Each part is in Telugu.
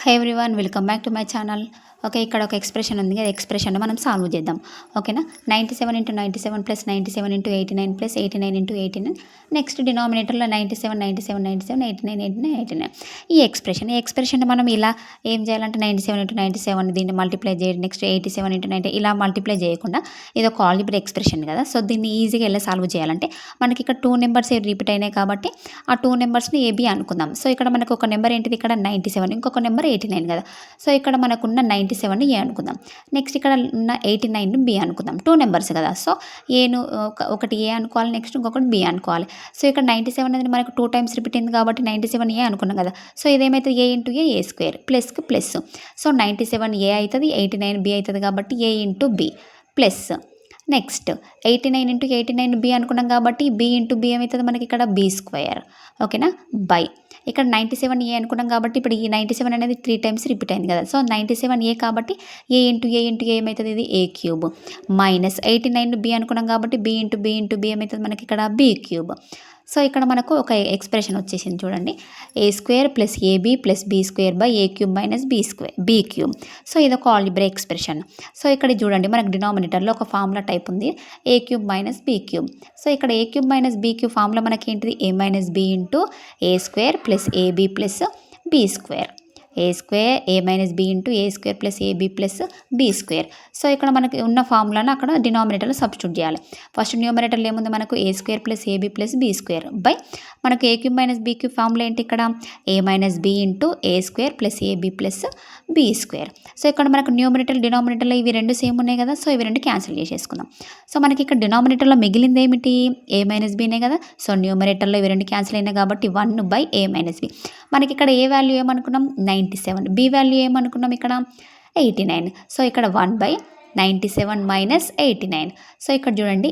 Hey everyone, welcome back to my channel. Okay, ఇక్కడ ఒక ఎక్స్ప్రెషన్ ఉంది కదా, ఎక్స్ప్రెషన్ మనం సాల్వ్ చేద్దాం. ఓకేనా, 97 × 97 + 97 × 89 + 89 × 89. నెక్స్ట్ డినామినేటర్లో 97 97 97 89 89 89. ఈ ఎక్స్ప్రెషన్ మనం ఇలా ఏం చేయాలంటే 97 × 97 దీన్ని మల్టిప్లై చేయండి. నెక్స్ట్ 87 × 90 ఇలా మల్టిప్లై చేయకుండా ఇది ఒక ఆల్జీబ్రా ఎక్స్ప్రెషన్ కదా. సో దీన్ని ఈజీగా ఎలా సాల్వ్ చేయాలంటే మనకి ఇక్కడ 2 నెంబర్స్ రిపీట్ అయినాయి కాబట్టి ఆ 2 నెంబర్స్ని ఏబి అనుకుందాం. సో ఇక్కడ మనకు ఒక నెంబర్ ఏంటిది, ఇక్కడ 97, ఇంకొక నెంబర్ 89 కదా. సో ఇక్కడ మనకున్న 97ని ఏ అనుకుందాం. నెక్స్ట్ ఇక్కడ ఉన్న 89ని బి అనుకుందాం. 2 నెంబర్స్ కదా. సో ఏను ఒకటి ఏ అనుకోవాలి, నెక్స్ట్ ఇంకొకటి బి అనుకోవాలి. సో ఇక్కడ 97 అనేది మనకు 2 టైమ్స్ రిపీట్ అయింది కాబట్టి 97 ఏ అనుకున్నాం కదా. సో ఇదేమైతే ఏ ఇంటూ ఏ స్క్వేర్ ప్లస్కి ప్లస్. సో 97 ఏ అవుతుంది, 89 బి అవుతుంది కాబట్టి a into b plus. Next 89 × 89 b అనుకున్నాం కాబట్టి బి ఇంటూ బి ఏమవుతుంది మనకి ఇక్కడ బి స్క్వేర్. ఓకేనా, బై ఇక్కడ 97 ఏ అనుకున్నాం కాబట్టి ఇప్పుడు ఈ 97 అనేది 3 టైమ్స్ రిపీట్ అయింది కదా. సో 97 ఏ కాబట్టి ఏ ఇంటూ ఏ ఏమవుతుంది, ఇది ఏ క్యూబ్ మైనస్ 89 బి అనుకున్నాం కాబట్టి బి ఇంటూ బి ఏమవుతుంది మనకి ఇక్కడ బి క్యూబ్. సో ఇక్కడ మనకు ఒక ఎక్స్ప్రెషన్ వచ్చేసింది చూడండి, a square plus a b plus b square by a cube minus b cube. So ఇది ఒక ఆల్జీబ్రా ఎక్స్ప్రెషన్. సో ఇక్కడ చూడండి మనకు డినామినేటర్లో ఒక ఫార్ములా టైప్ ఉంది, a cube minus b cube. So ఇక్కడ a cube minus b cube formula మనకి ఏంటిది, a minus b into a square plus a b plus b square. A minus b into a square plus a b plus b square. So ఇక్కడ మనకి ఉన్న ఫార్ములాను అక్కడ డినామినేటర్లో సబ్స్టిట్యూట్ చేయాలి. ఫస్ట్ న్యూమరేటర్లో ఏముంది మనకు a square plus a b plus b square by మనకు a cube minus b cube formula ఏంటి, ఇక్కడ a minus b into a square plus a b plus b square. So ఇక్కడ మనకు న్యూమరేటర్ డినామినేటర్లో ఇవి రెండు సేమ్ ఉన్నాయి కదా. సో ఇవి రెండు క్యాన్సిల్ చేసేసుకుందాం. సో మనకి ఇక్కడ డినామినేటర్లో మిగిలింది ఏమిటి, ఏ మైనస్ బినే కదా. సో న్యూమరేటర్లో ఇవి రెండు క్యాన్సిల్ అయినాయి కాబట్టి 1 బై ఏ మైనస్ బి. మనకి ఇక్కడ ఏ వాల్యూ ఏమనుకున్నాం 97, బి వాల్యూ ఏమనుకున్నాం ఇక్కడ 89. సో ఇక్కడ 1 బై 97 మైనస్ 89. సో ఇక్కడ చూడండి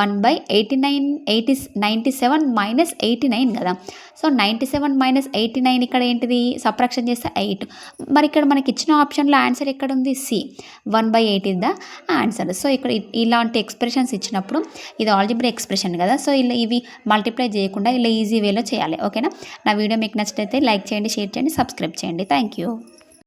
1 బై 97 మైనస్ 89 కదా. సో 97 మైనస్ 89 ఇక్కడ ఏంటిది, సబ్ట్రాక్షన్ చేస్తే 8. మరి ఇక్కడ మనకి ఇచ్చిన ఆప్షన్లో ఆన్సర్ ఎక్కడ ఉంది, C 1/8 is the answer. So ఇక్కడ ఇలాంటి ఎక్స్ప్రెషన్స్ ఇచ్చినప్పుడు ఇది ఆల్జీబ్రా ఎక్స్ప్రెషన్ కదా. సో ఇలా ఇవి మల్టిప్లై చేయకుండా ఇలా ఈజీ వేలో చేయాలి. ఓకేనా, నా వీడియో మీకు నచ్చితే లైక్ చేయండి, షేర్ చేయండి, సబ్స్క్రైబ్ చేయండి. Thank you.